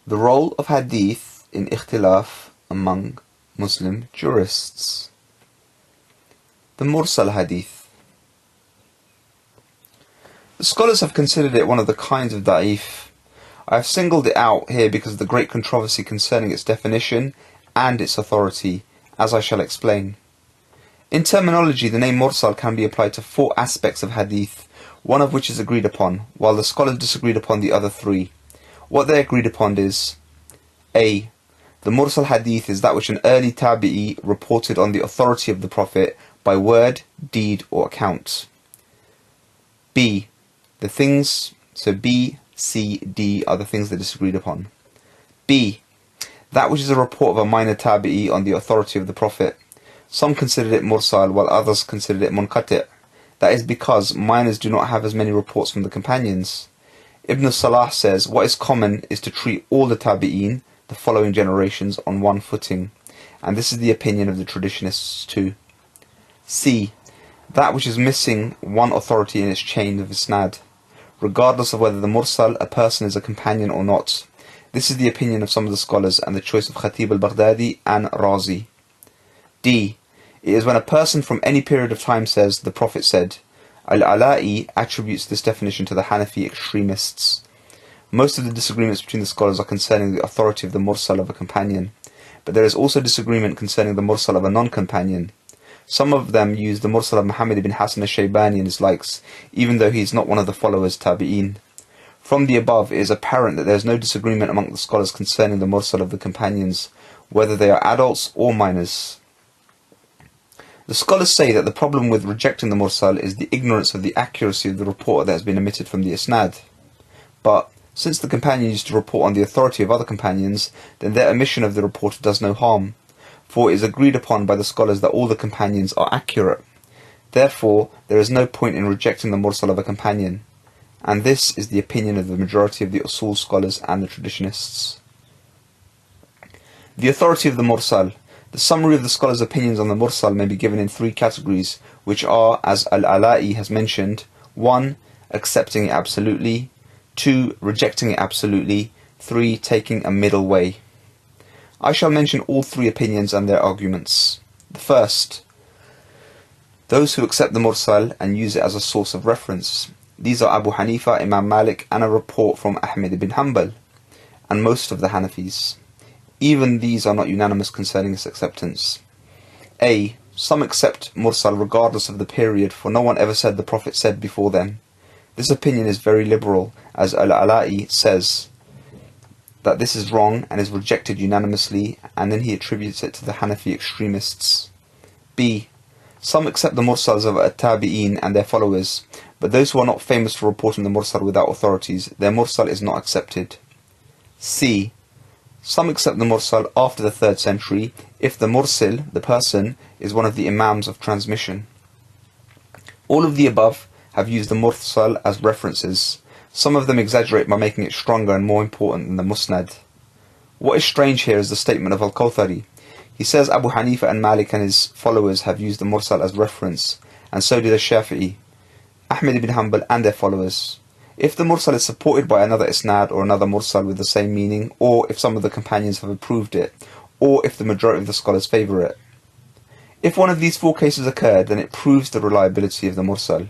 The role of Hadith in Ikhtilāf among Muslim Jurists. The Mursal Hadith. The scholars have considered it one of the kinds of da'if. I have singled it out here because of the great controversy concerning its definition and its authority, as I shall explain. In terminology, the name Mursal can be applied to 4 aspects of Hadith, one of which is agreed upon, while the scholars disagreed upon the other 3. What they agreed upon is: A. The Mursal Hadith is that which an early tabi'i reported on the authority of the Prophet by word, deed or account. B. The things, so B, C, D are the things they disagreed upon. B. That which is a report of a minor tabi'i on the authority of the Prophet. Some considered it Mursal while others considered it Munqati'. That is because minors do not have as many reports from the companions. Ibn Salah says, what is common is to treat all the tabi'in, the following generations, on one footing. And this is the opinion of the traditionists too. C. That which is missing one authority in its chain of Isnad, regardless of whether the Mursal, a person, is a companion or not. This is the opinion of some of the scholars and the choice of Khatib al-Baghdadi and Razi. D. It is when a person from any period of time says, the Prophet said. Al-Ala'i attributes this definition to the Hanafi extremists. Most of the disagreements between the scholars are concerning the authority of the Mursal of a companion, but there is also disagreement concerning the Mursal of a non-companion. Some of them use the Mursal of Muhammad ibn Hasan al-Shaybani and his likes, even though he is not one of the followers tabi'in. From the above, it is apparent that there is no disagreement among the scholars concerning the Mursal of the companions, whether they are adults or minors. The scholars say that the problem with rejecting the Mursal is the ignorance of the accuracy of the report that has been omitted from the Isnad. But, since the companion used to report on the authority of other companions, then their omission of the report does no harm, for it is agreed upon by the scholars that all the companions are accurate. Therefore, there is no point in rejecting the Mursal of a companion. And this is the opinion of the majority of the Usul scholars and the traditionists. The authority of the Mursal. The summary of the scholars' opinions on the Mursal may be given in 3 categories, which are, as Al-Ala'i has mentioned: 1. Accepting it absolutely, 2. Rejecting it absolutely, 3. Taking a middle way. I shall mention all 3 opinions and their arguments. The first, those who accept the Mursal and use it as a source of reference. These are Abu Hanifa, Imam Malik, and a report from Ahmed ibn Hanbal, and most of the Hanafis. Even these are not unanimous concerning its acceptance. A. Some accept Mursal regardless of the period, for no one ever said the Prophet said before then. This opinion is very liberal, as Al-Ala'i says that this is wrong and is rejected unanimously, and then he attributes it to the Hanafi extremists. B. Some accept the Mursals of At-Tabi'in and their followers, but those who are not famous for reporting the Mursal without authorities, their Mursal is not accepted. C. Some accept the Mursal after the 3rd century, if the Mursil, the person, is one of the Imams of transmission. All of the above have used the Mursal as references. Some of them exaggerate by making it stronger and more important than the Musnad. What is strange here is the statement of Al-Kawthari. He says Abu Hanifa and Malik and his followers have used the Mursal as reference, and so did Al-Shafi'i, Ahmed ibn Hanbal and their followers. If the Mursal is supported by another Isnad or another Mursal with the same meaning, or if some of the companions have approved it, or if the majority of the scholars favour it. If one of these 4 cases occurred, then it proves the reliability of the Mursal.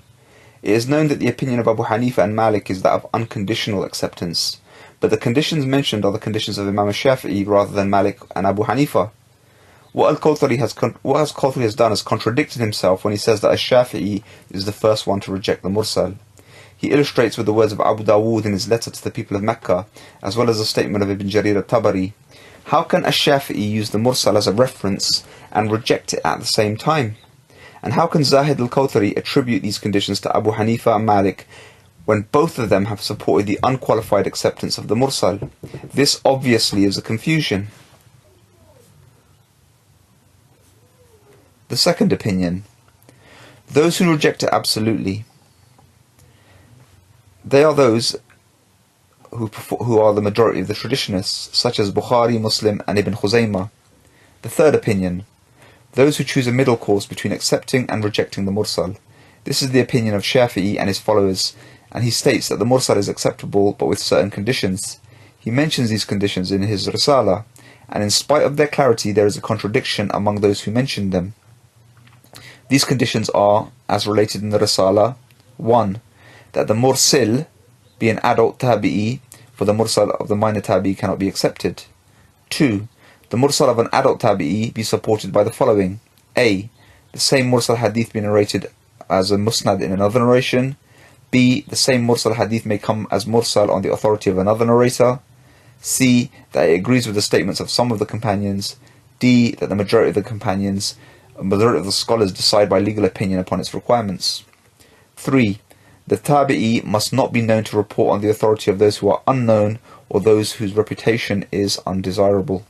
It is known that the opinion of Abu Hanifa and Malik is that of unconditional acceptance, but the conditions mentioned are the conditions of Imam al-Shafi'i rather than Malik and Abu Hanifa. What Al-Kawthari has done is contradicted himself when he says that al-Shafi'i is the first one to reject the Mursal. He illustrates with the words of Abu Dawood in his letter to the people of Mecca, as well as a statement of Ibn Jarir al-Tabari. How can al-Shafi'i use the Mursal as a reference and reject it at the same time? And how can Zahid al-Kawthari attribute these conditions to Abu Hanifa and Malik when both of them have supported the unqualified acceptance of the Mursal? This obviously is a confusion. The second opinion. Those who reject it absolutely. They are those who are the majority of the traditionists, such as Bukhari, Muslim and Ibn Khuzaymah. The third opinion. Those who choose a middle course between accepting and rejecting the Mursal. This is the opinion of Shafi'i and his followers, and he states that the Mursal is acceptable but with certain conditions. He mentions these conditions in his Risala, and in spite of their clarity there is a contradiction among those who mention them. These conditions are, as related in the Risala: 1. That the Mursil be an adult tabi'i, for the Mursal of the minor tabi'i cannot be accepted. 2. The Mursal of an adult tabi'i be supported by the following: A. The same Mursal Hadith be narrated as a Musnad in another narration. B. The same Mursal Hadith may come as Mursal on the authority of another narrator. C. That it agrees with the statements of some of the companions. D. That the majority of the scholars decide by legal opinion upon its requirements. 3. The tabi'i must not be known to report on the authority of those who are unknown or those whose reputation is undesirable.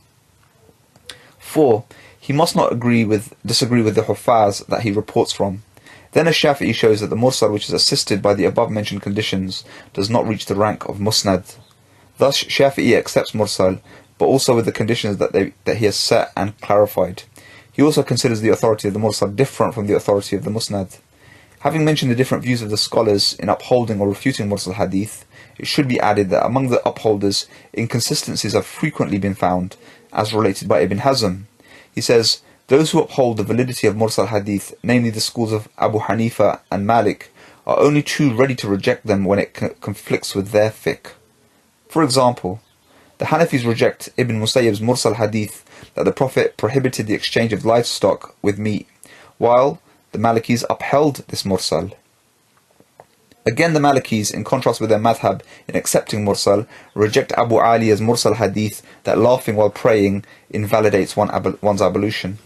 4. He must not disagree with the Huffaz that he reports from. Then a Shafi'i shows that the Mursal which is assisted by the above mentioned conditions does not reach the rank of Musnad. Thus Shafi'i accepts Mursal, but also with the conditions that he has set and clarified. He also considers the authority of the Mursal different from the authority of the Musnad. Having mentioned the different views of the scholars in upholding or refuting Mursal Hadith, it should be added that among the upholders, inconsistencies have frequently been found, as related by Ibn Hazm. He says, those who uphold the validity of Mursal Hadith, namely the schools of Abu Hanifa and Malik, are only too ready to reject them when it conflicts with their fiqh. For example, the Hanafis reject Ibn Musayyib's Mursal Hadith that the Prophet prohibited the exchange of livestock with meat, while the Malikis upheld this Mursal. Again, the Malikis, in contrast with their madhab in accepting Mursal, reject Abu Ali's Mursal Hadith that laughing while praying invalidates one's abolition.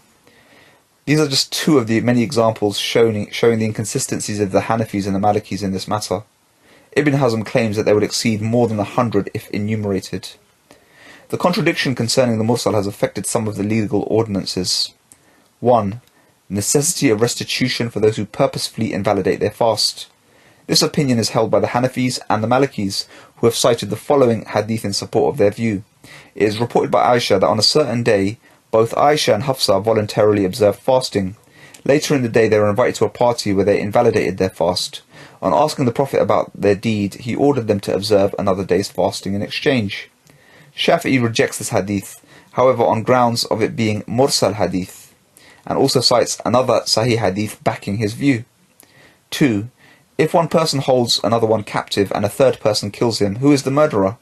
These are just two of the many examples showing the inconsistencies of the Hanafis and the Malikis in this matter. Ibn Hazm claims that they would exceed more than 100 if enumerated. The contradiction concerning the Mursal has affected some of the legal ordinances. 1. Necessity of restitution for those who purposefully invalidate their fast. This opinion is held by the Hanafis and the Malikis, who have cited the following hadith in support of their view. It is reported by Aisha that on a certain day, both Aisha and Hafsa voluntarily observed fasting. Later in the day they were invited to a party where they invalidated their fast. On asking the Prophet about their deed, he ordered them to observe another day's fasting in exchange. Shafi'i rejects this hadith, however, on grounds of it being Mursal Hadith, and also cites another Sahih Hadith backing his view. 2. If one person holds another one captive and a third person kills him, who is the murderer?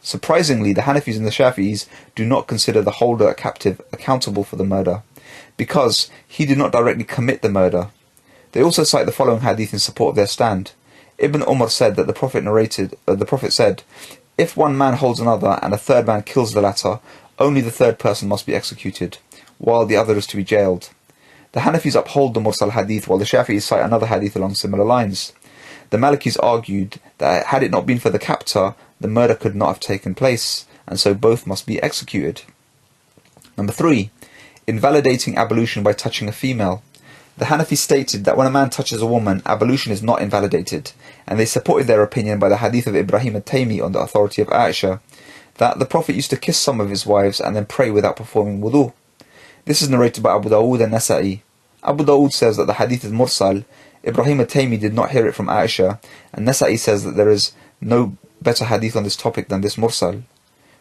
Surprisingly, the Hanafis and the Shafi'is do not consider the holder captive accountable for the murder, because he did not directly commit the murder. They also cite the following hadith in support of their stand. Ibn Umar said that the Prophet said, if one man holds another and a third man kills the latter, only the third person must be executed, while the other is to be jailed. The Hanafis uphold the Mursal Hadith, while the Shafi'is cite another hadith along similar lines. The Malikis argued that had it not been for the captor, the murder could not have taken place, and so both must be executed. 3. Invalidating abolition by touching a female. The Hanafis stated that when a man touches a woman, abolition is not invalidated, and they supported their opinion by the hadith of Ibrahim at-Taymi on the authority of Aisha, that the Prophet used to kiss some of his wives and then pray without performing wudu. This is narrated by Abu Dawood and Nasa'i. Abu Dawood says that the hadith is mursal, Ibrahim at-Taymi did not hear it from Aisha, and Nasa'i says that there is no better hadith on this topic than this mursal.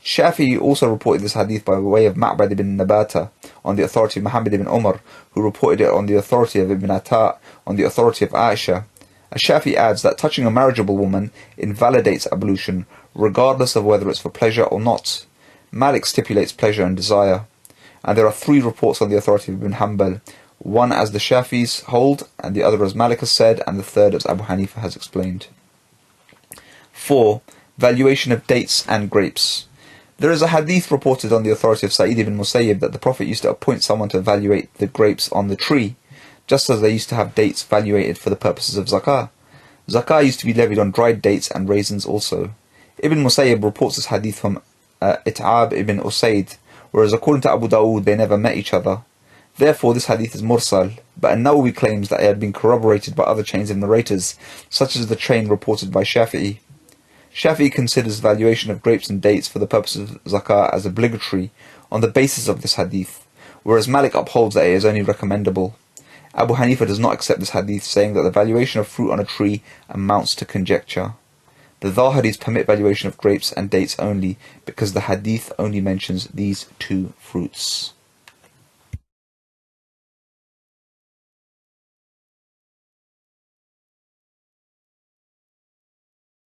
Shafi'i also reported this hadith by way of Ma'bad ibn Nabata on the authority of Muhammad ibn Umar, who reported it on the authority of Ibn Ata on the authority of Aisha. Shafi'i adds that touching a marriageable woman invalidates ablution, regardless of whether it's for pleasure or not. Malik stipulates pleasure and desire. And there are 3 reports on the authority of Ibn Hanbal, one as the Shafi'is hold, and the other as Malik has said, and the third as Abu Hanifa has explained. 4. Valuation of dates and grapes. There is a hadith reported on the authority of Sa'id ibn Musayyib that the Prophet used to appoint someone to evaluate the grapes on the tree, just as they used to have dates valuated for the purposes of zakah. Zakah used to be levied on dried dates and raisins also. Ibn Musayyib reports this hadith from It'ab ibn Usayd, whereas according to Abu Dawood they never met each other. Therefore this hadith is mursal, but An-Nawawi claims that it had been corroborated by other chains of narrators, such as the chain reported by Shafi'i. Shafi'i considers valuation of grapes and dates for the purposes of zakah as obligatory on the basis of this hadith, whereas Malik upholds that it is only recommendable. Abu Hanifa does not accept this hadith, saying that the valuation of fruit on a tree amounts to conjecture. The Zahiris permit valuation of grapes and dates only because the Hadith only mentions these two fruits.